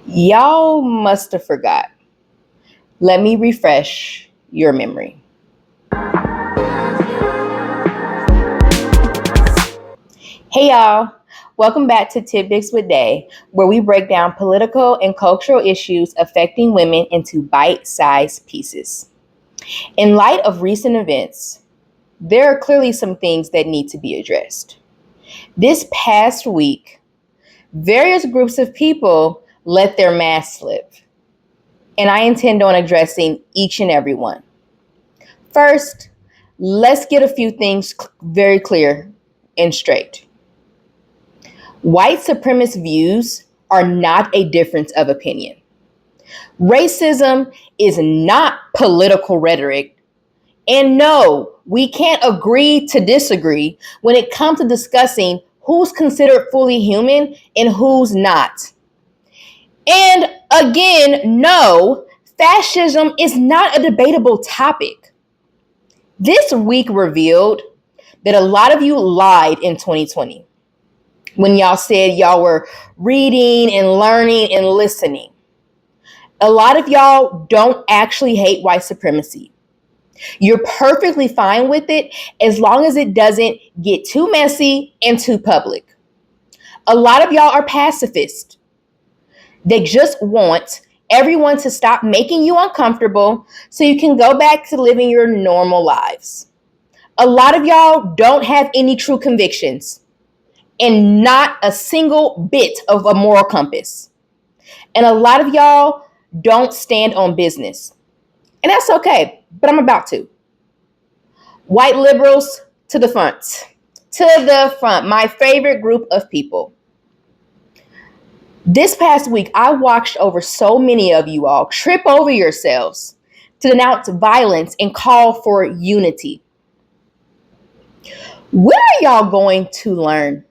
Y'all must have forgot. Let me refresh your memory. Hey y'all, welcome back to Tidbits with Day, where we break down political and cultural issues affecting women into bite-sized pieces. In light of recent events, there are clearly some things that need to be addressed. This past week, various groups of people let their mask slip, and I intend on addressing each and every one. First, let's get a few things very clear and straight. White supremacist views are not a difference of opinion. Racism is not political rhetoric. And no, we can't agree to disagree when it comes to discussing who's considered fully human and who's not. And again, no, fascism is not a debatable topic. This week revealed that a lot of you lied in 2020 when y'all said y'all were reading and learning and listening. A lot of y'all don't actually hate white supremacy. You're perfectly fine with it as long as it doesn't get too messy and too public. A lot of y'all are pacifists. They just want everyone to stop making you uncomfortable so you can go back to living your normal lives. A lot of y'all don't have any true convictions and not a single bit of a moral compass. And a lot of y'all don't stand on business. And that's okay, but I'm about to. White liberals to the front. To the front, my favorite group of people. This past week, I watched over so many of you all trip over yourselves to denounce violence and call for unity. When are y'all going to learn?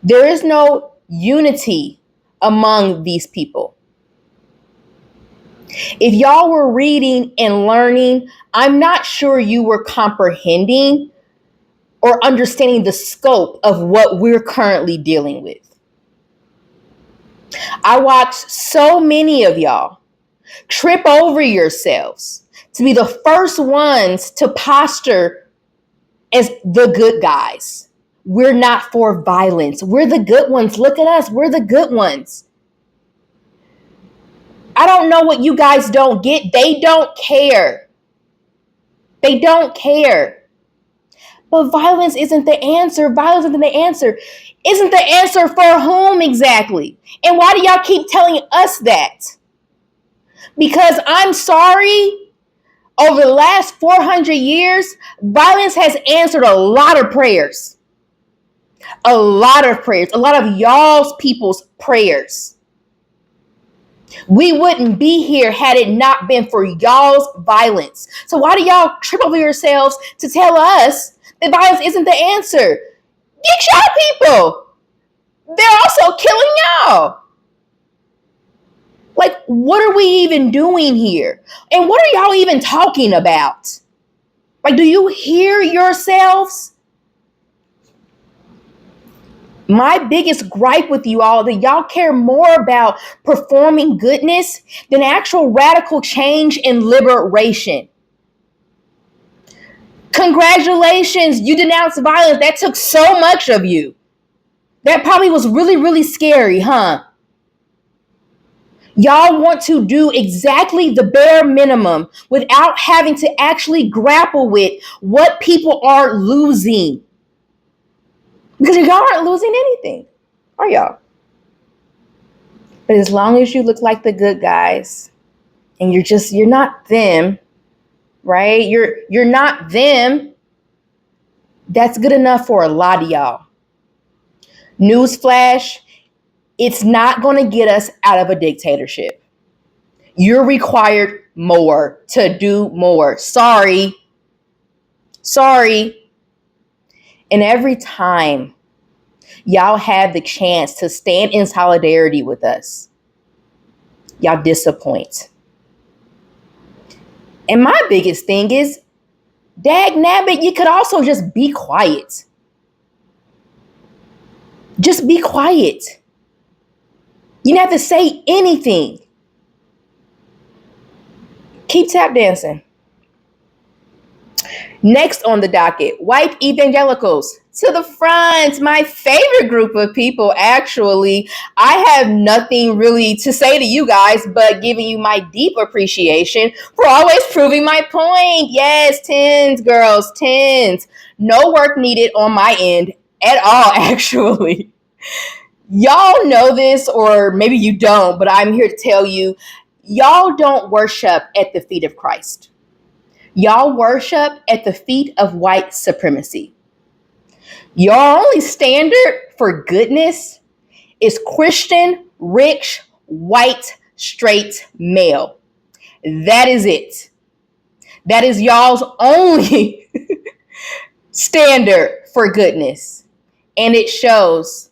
There is no unity among these people. If y'all were reading and learning, I'm not sure you were comprehending or understanding the scope of what we're currently dealing with. I watched so many of y'all trip over yourselves to be the first ones to posture as the good guys. We're not for violence. We're the good ones. Look at us. We're the good ones. I don't know what you guys don't get. They don't care. They don't care. But violence isn't the answer. Violence isn't the answer. Isn't the answer for whom exactly? And why do y'all keep telling us that? Because I'm sorry, over the last 400 years, violence has answered a lot of prayers. A lot of prayers. A lot of y'all's people's prayers. We wouldn't be here had it not been for y'all's violence. So why do y'all trip over yourselves to tell us that violence isn't the answer? Get y'all people. They're also killing y'all. Like, what are we even doing here? And what are y'all even talking about? Like, do you hear yourselves? My biggest gripe with you all is that y'all care more about performing goodness than actual radical change and liberation. Congratulations, you denounced violence. That took so much of you. That probably was really, really scary, huh? Y'all want to do exactly the bare minimum without having to actually grapple with what people are losing. Because y'all aren't losing anything, are y'all? But as long as you look like the good guys and you're not them, right? You're not them. That's good enough for a lot of y'all. Newsflash, it's not going to get us out of a dictatorship. You're required more to do more. Sorry. And every time y'all have the chance to stand in solidarity with us, y'all disappoint. And my biggest thing is, dag nabbit, you could also just be quiet. Just be quiet. You don't have to say anything. Keep tap dancing. Next on the docket, white evangelicals. To the front, my favorite group of people, actually. I have nothing really to say to you guys, but giving you my deep appreciation for always proving my point. Yes, tens, girls, tens. No work needed on my end at all, actually. Y'all know this, or maybe you don't, but I'm here to tell you, y'all don't worship at the feet of Christ. Y'all worship at the feet of white supremacy. Your only standard for goodness is Christian, rich, white, straight male. That is it. That is y'all's only standard for goodness. And it shows,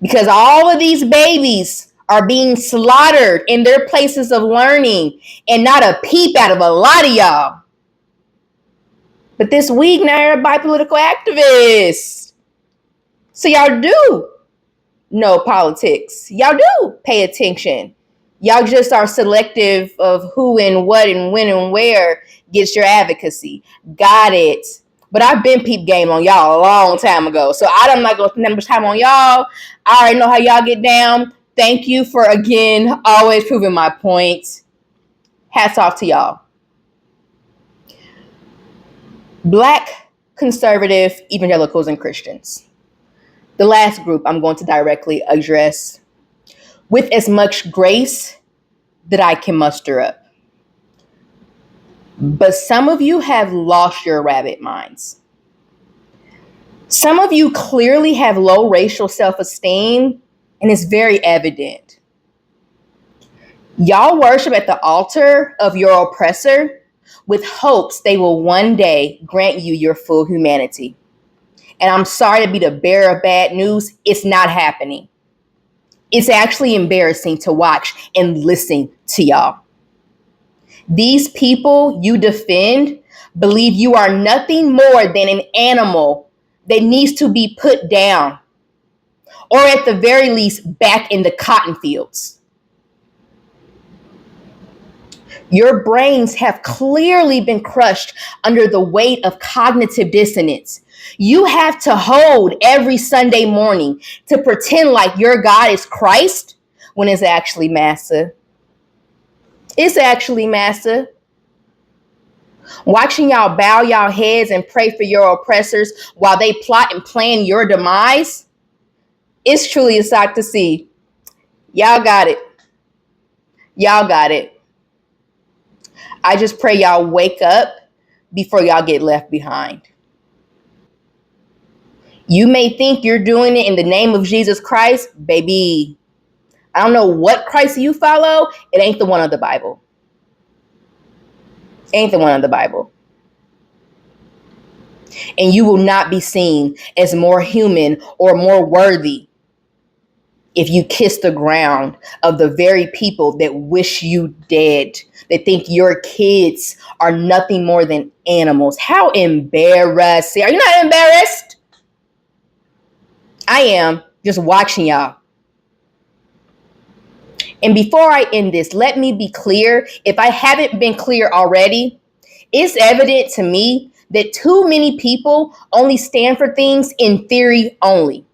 because all of these babies are being slaughtered in their places of learning, and not a peep out of a lot of y'all. But this week now you're political activists. So y'all do know politics. Y'all do pay attention. Y'all just are selective of who and what and when and where gets your advocacy. Got it. But I've been peep game on y'all a long time ago. So I'm not going to spend much time on y'all. I already know how y'all get down. Thank you for, again, always proving my point. Hats off to y'all. Black conservative evangelicals and Christians. The last group I'm going to directly address with as much grace that I can muster up. But some of you have lost your rabbit minds. Some of you clearly have low racial self-esteem, and it's very evident. Y'all worship at the altar of your oppressor with hopes they will one day grant you your full humanity. And I'm sorry to be the bearer of bad news. It's not happening. It's actually embarrassing to watch and listen to y'all. These people you defend believe you are nothing more than an animal that needs to be put down, or at the very least back in the cotton fields. Your brains have clearly been crushed under the weight of cognitive dissonance. You have to hold every Sunday morning to pretend like your God is Christ when it's actually Massa. It's actually Massa. Watching y'all bow y'all heads and pray for your oppressors while they plot and plan your demise, it's truly a sight to see. Y'all got it. Y'all got it. I just pray y'all wake up before y'all get left behind. You may think you're doing it in the name of Jesus Christ, baby. I don't know what Christ you follow. It ain't the one of the Bible. Ain't the one of the Bible. And you will not be seen as more human or more worthy if you kiss the ground of the very people that wish you dead, that think your kids are nothing more than animals. How embarrassing. Are you not embarrassed? I am, just watching y'all. And before I end this, let me be clear. If I haven't been clear already, it's evident to me that too many people only stand for things in theory only.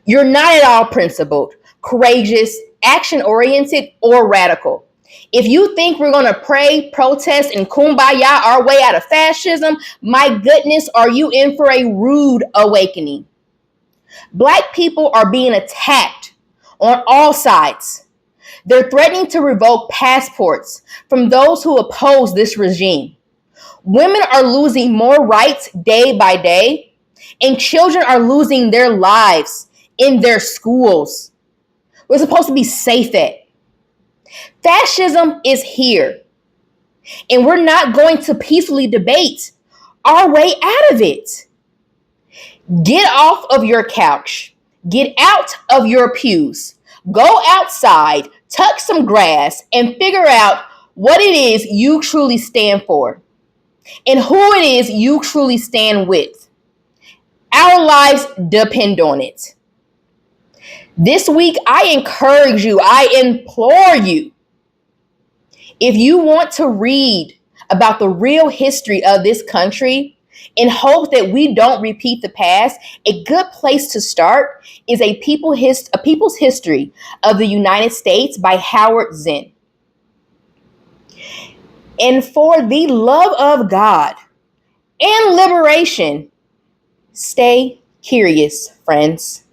You're not at all principled, courageous, action-oriented, or radical. If you think we're going to pray, protest, and kumbaya our way out of fascism, my goodness, are you in for a rude awakening? Black people are being attacked on all sides. They're threatening to revoke passports from those who oppose this regime. Women are losing more rights day by day, and children are losing their lives in their schools. We're supposed to be safe at. Fascism is here, and we're not going to peacefully debate our way out of it. Get off of your couch. Get out of your pews. Go outside, touch some grass, and figure out what it is you truly stand for and who it is you truly stand with. Our lives depend on it. This week, I encourage you, I implore you, if you want to read about the real history of this country in hopes that we don't repeat the past, a good place to start is a people's history of the United States by Howard Zinn. And for the love of God and liberation, stay curious, friends.